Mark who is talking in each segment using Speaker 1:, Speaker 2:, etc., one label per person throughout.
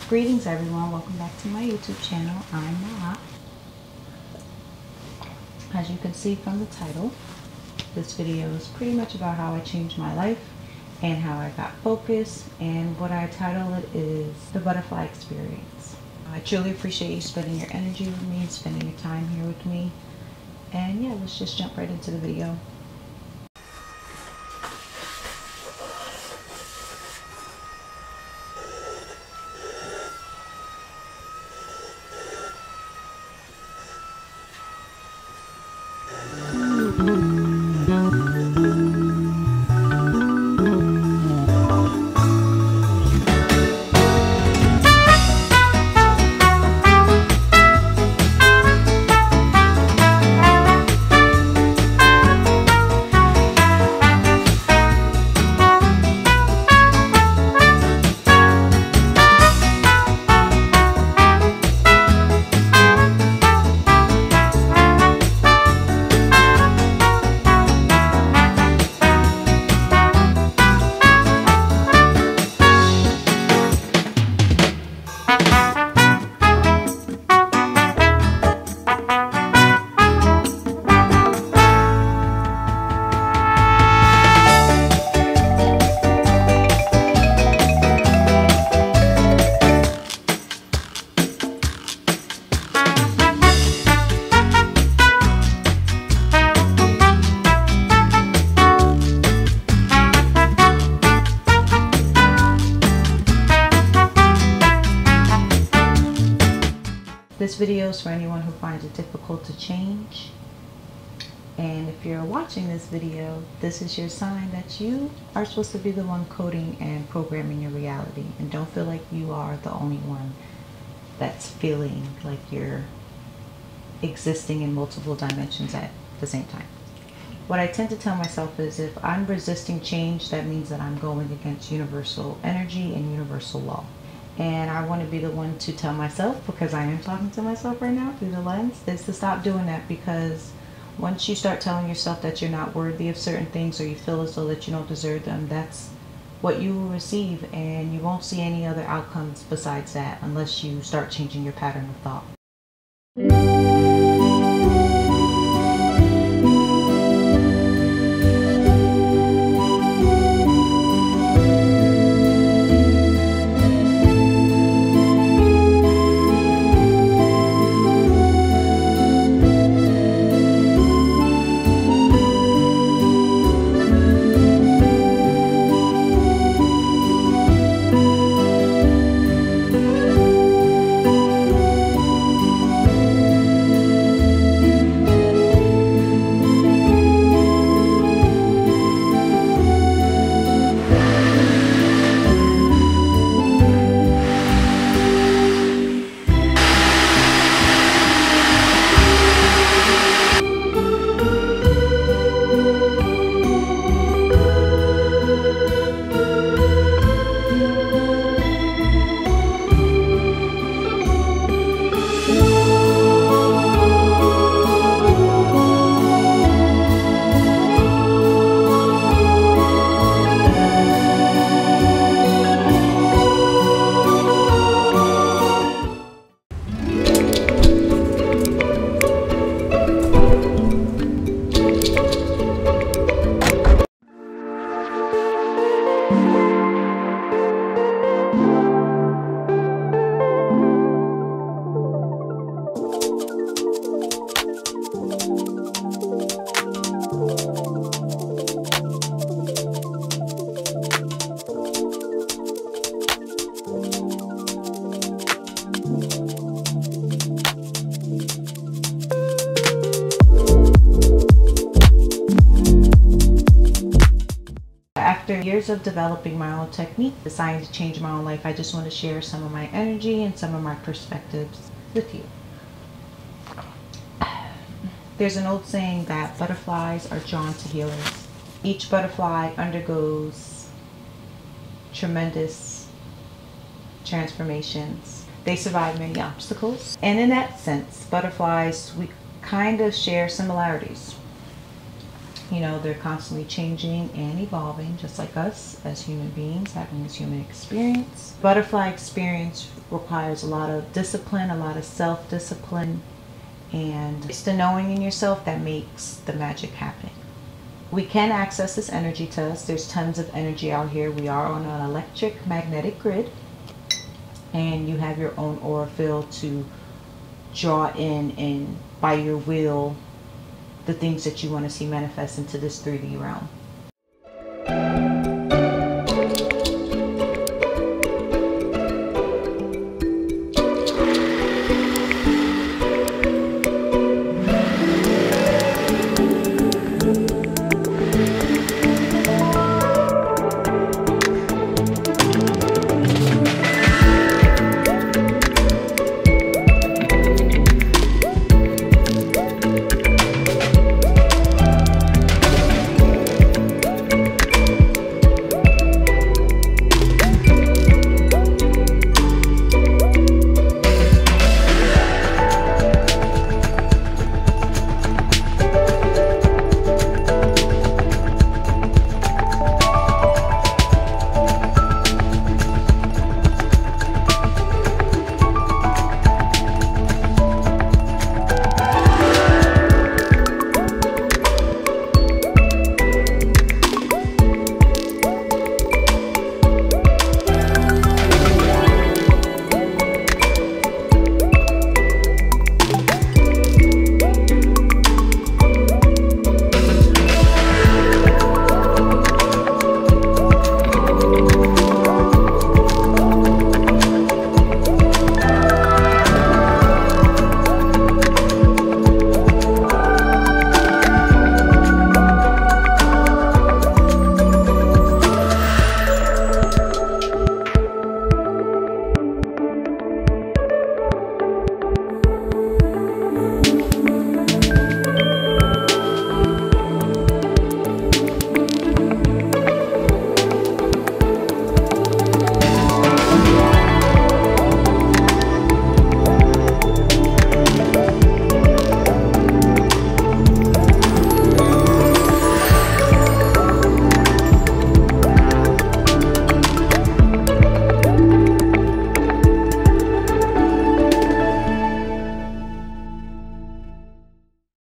Speaker 1: Greetings everyone, welcome back to my YouTube channel. I'm Ma. As you can see from the title, this video is pretty much about how I changed my life and how I got focused, and what I title it is the butterfly experience. I truly appreciate you spending your energy with me, spending your time here with me, and yeah, let's just jump right into the video. This video is for anyone who finds it difficult to change. And if you're watching this video, this is your sign that you are supposed to be the one coding and programming your reality. And don't feel like you are the only one that's feeling like you're existing in multiple dimensions at the same time. What I tend to tell myself is if I'm resisting change, that means that I'm going against universal energy and universal law. And I want to be the one to tell myself, because I am talking to myself right now through the lens, is to stop doing that. Because once you start telling yourself that you're not worthy of certain things, or you feel as though that you don't deserve them, that's what you will receive, and you won't see any other outcomes besides that unless you start changing your pattern of thought. years of developing my own technique, deciding to change my own life, I just want to share some of my energy and some of my perspectives with you. There's an old saying that butterflies are drawn to healers. Each butterfly undergoes tremendous transformations. They survive many obstacles. And in that sense, butterflies, we kind of share similarities. You know, they're constantly changing and evolving, just like us as human beings having this human experience. Butterfly experience requires a lot of discipline, a lot of self-discipline, and it's the knowing in yourself that makes the magic happen. We can access this energy to us. There's tons of energy out here. We are on an electric magnetic grid, and you have your own aura field to draw in and by your will the things that you want to see manifest into this 3D realm.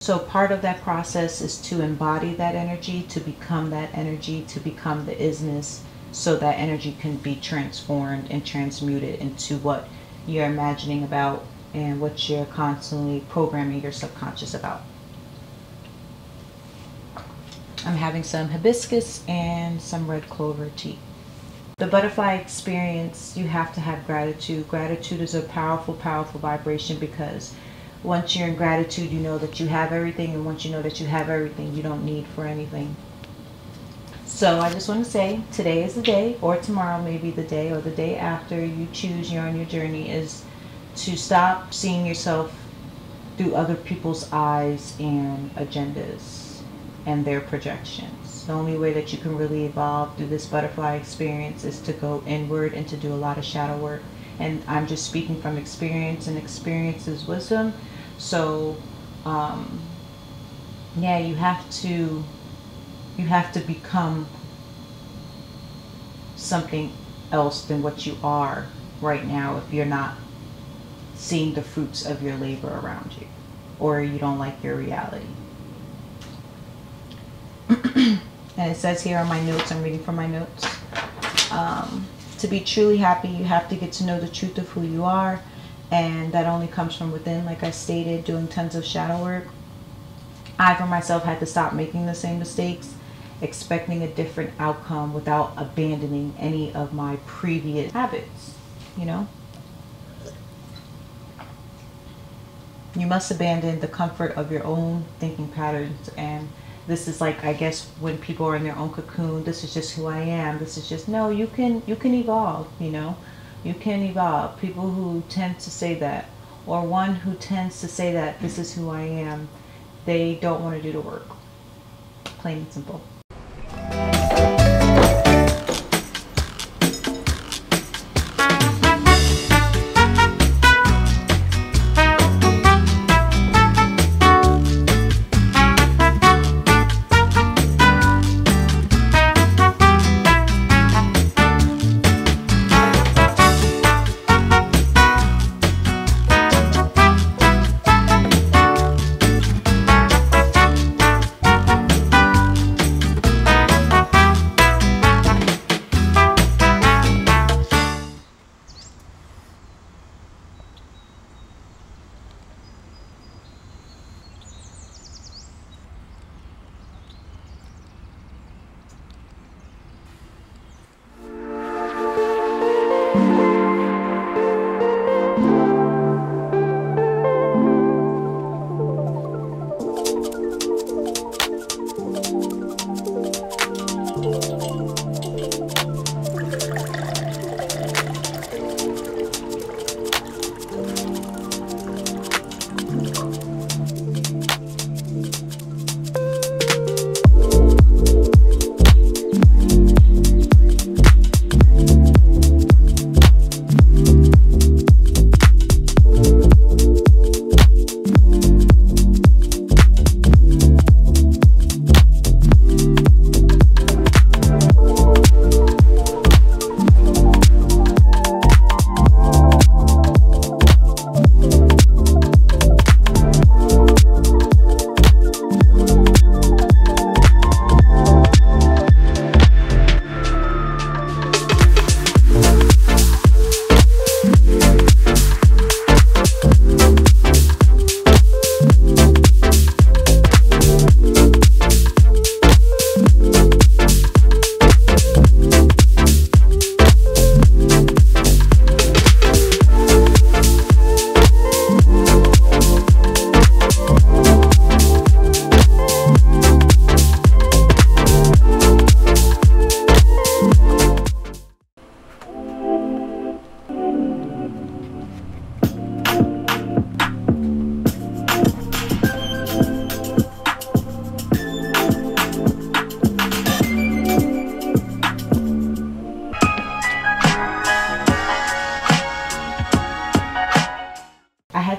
Speaker 1: So part of that process is to embody that energy, to become that energy, to become the isness, so that energy can be transformed and transmuted into what you're imagining about and what you're constantly programming your subconscious about. I'm having some hibiscus and some red clover tea. The butterfly experience, you have to have gratitude. Gratitude is a powerful, powerful vibration, because once you're in gratitude, you know that you have everything, and once you know that you have everything, you don't need for anything. So I just want to say, today is the day, or tomorrow may be the day, or the day after you choose you're on your journey, is to stop seeing yourself through other people's eyes and agendas and their projections. The only way that you can really evolve through this butterfly experience is to go inward and to do a lot of shadow work. And I'm just speaking from experience, and experience is wisdom. So yeah, you have to become something else than what you are right now if you're not seeing the fruits of your labor around you, or you don't like your reality. And it says here on my notes, I'm reading from my notes, to be truly happy, you have to get to know the truth of who you are, and that only comes from within. Like I stated, doing tons of shadow work, I for myself had to stop making the same mistakes, expecting a different outcome without abandoning any of my previous habits. You know, you must abandon the comfort of your own thinking patterns and this is like, I guess, when people are in their own cocoon, this is just who I am. This is just, no, you can evolve, you know. You can evolve. People who tend to say that, or one who tends to say that this is who I am, they don't want to do the work. Plain and simple.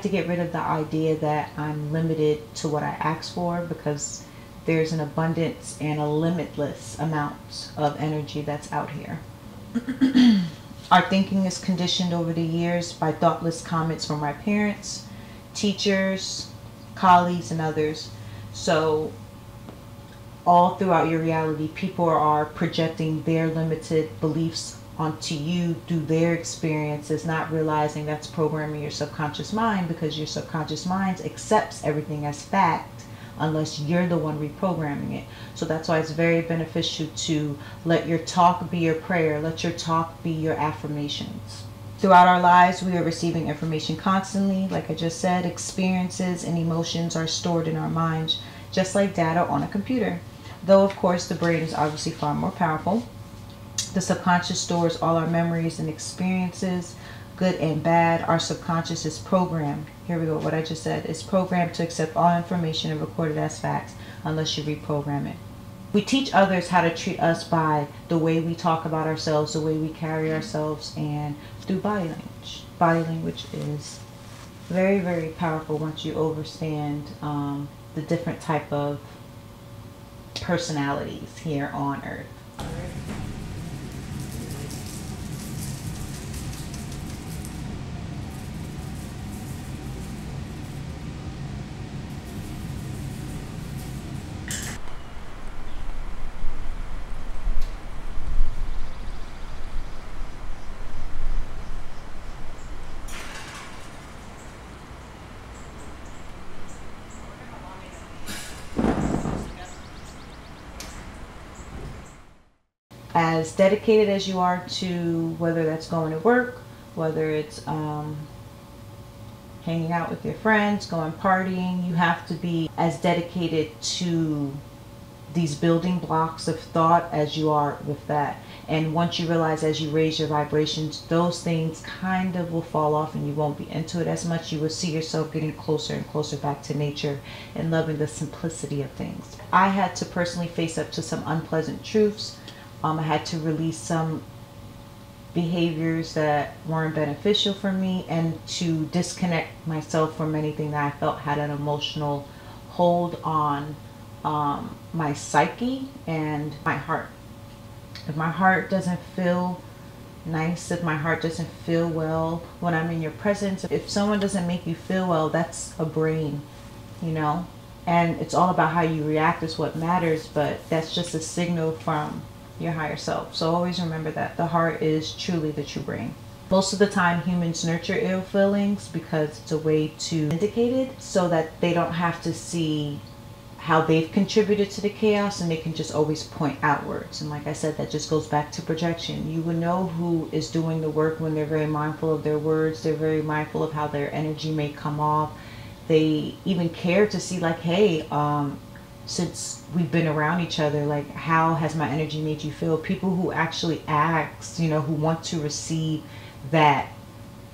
Speaker 1: To get rid of the idea that I'm limited to what I ask for, because there's an abundance and a limitless amount of energy that's out here. Our thinking is conditioned over the years by thoughtless comments from our parents, teachers, colleagues, and others. So all throughout your reality, people are projecting their limited beliefs onto you through their experiences, not realizing that's programming your subconscious mind, because your subconscious mind accepts everything as fact unless you're the one reprogramming it. So that's why it's very beneficial to let your talk be your prayer, let your talk be your affirmations. Throughout our lives, we are receiving information constantly. Like I just said, experiences and emotions are stored in our minds, just like data on a computer. Though, of course, the brain is obviously far more powerful. The subconscious stores all our memories and experiences, good and bad. Our subconscious is programmed. Here we go, what I just said. It's programmed to accept all information and record it as facts unless you reprogram it. We teach others how to treat us by the way we talk about ourselves, the way we carry ourselves, and through body language. Body language is very, very powerful once you understand the different type of personalities here on Earth. As dedicated as you are to whether that's going to work, whether it's hanging out with your friends, going partying, you have to be as dedicated to these building blocks of thought as you are with that. And once you realize, as you raise your vibrations, those things kind of will fall off and you won't be into it as much. You will see yourself getting closer and closer back to nature and loving the simplicity of things. I had to personally face up to some unpleasant truths. I had to release some behaviors that weren't beneficial for me, and to disconnect myself from anything that I felt had an emotional hold on my psyche and my heart. If my heart doesn't feel nice, if my heart doesn't feel well when I'm in your presence, if someone doesn't make you feel well, that's a brain, you know, and it's all about how you react is what matters, but that's just a signal from your higher self. So always remember that the heart is truly the true brain. Most of the time humans nurture ill feelings because it's a way to indicate it, so that they don't have to see how they've contributed to the chaos, and they can just always point outwards. And like I said, that just goes back to projection. You will know who is doing the work when they're very mindful of their words. They're very mindful of how their energy may come off. They even care to see, like, hey, since we've been around each other, like, how has my energy made you feel? People who actually ask, you know, who want to receive that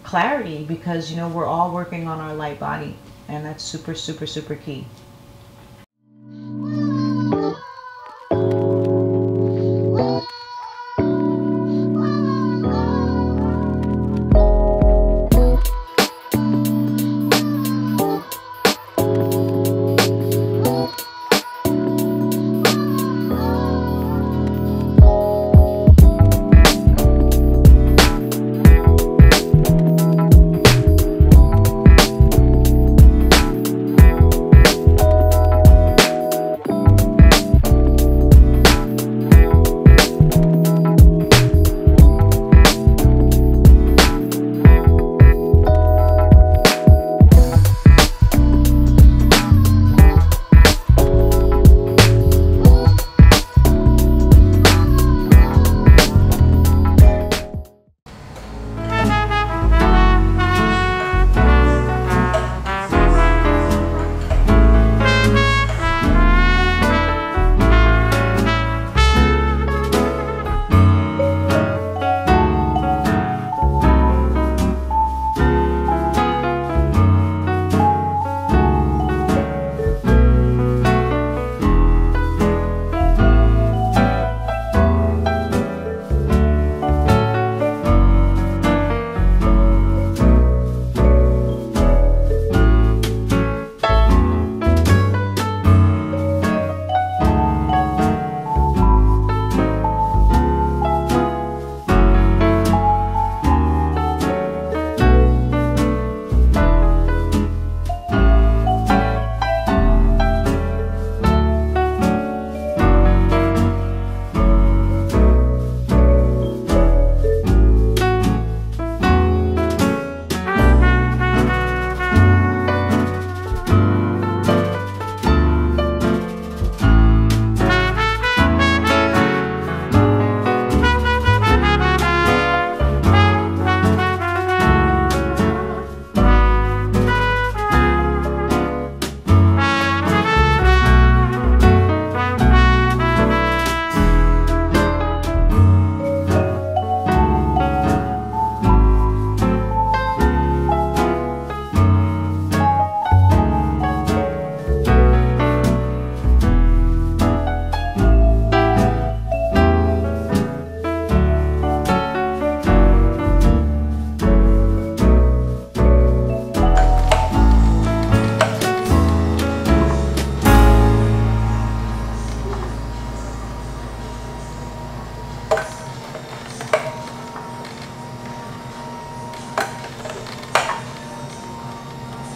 Speaker 1: clarity, because, you know, we're all working on our light body, and that's super, super, super key.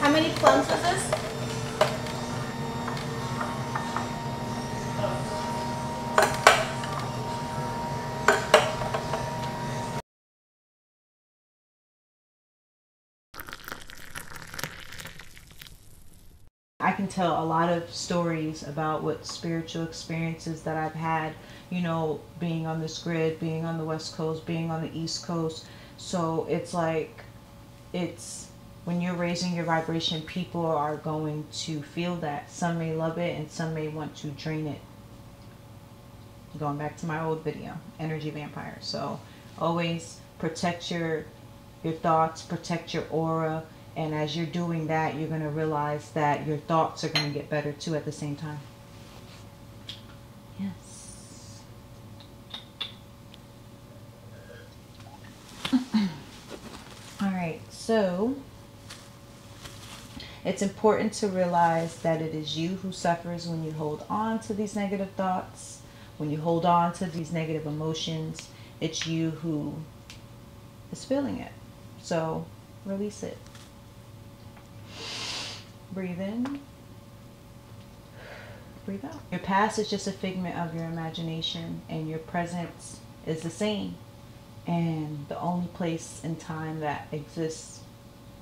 Speaker 2: How many plums was this?
Speaker 1: I can tell a lot of stories about what spiritual experiences that I've had, you know, being on this grid, being on the West Coast, being on the East Coast. So it's like, it's when you're raising your vibration, people are going to feel that. Some may love it and some may want to drain it. Going back to my old video, energy vampire. So always protect your thoughts, protect your aura, and as you're doing that, you're going to realize that your thoughts are going to get better too at the same time. Yes. All right, so it's important to realize that it is you who suffers when you hold on to these negative thoughts, when you hold on to these negative emotions. It's you who is feeling it. So release it. Breathe in. Breathe out. Your past is just a figment of your imagination, and your present is the same. And the only place and time that exists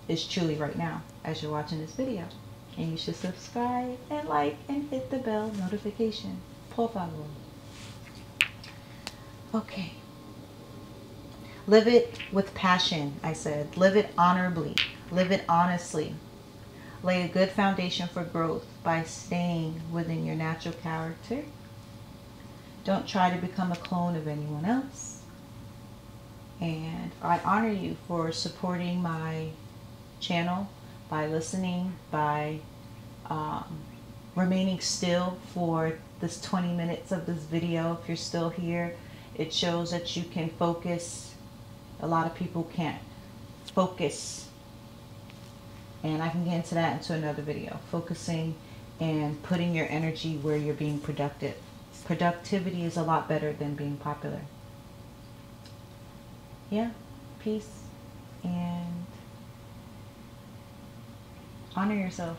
Speaker 1: is truly right now as you're watching this video. And you should subscribe and like and hit the bell notification. Por favor. Okay. Live it with passion, I said. Live it honorably. Live it honestly. Lay a good foundation for growth by staying within your natural character. Don't try to become a clone of anyone else. And I honor you for supporting my channel by listening, by remaining still for this 20 minutes of this video. If you're still here, it shows that you can focus. A lot of people can't focus, and I can get into that into another video. Focusing and putting your energy where you're being productive. Productivity is a lot better than being popular. Yeah, peace, and honor yourself.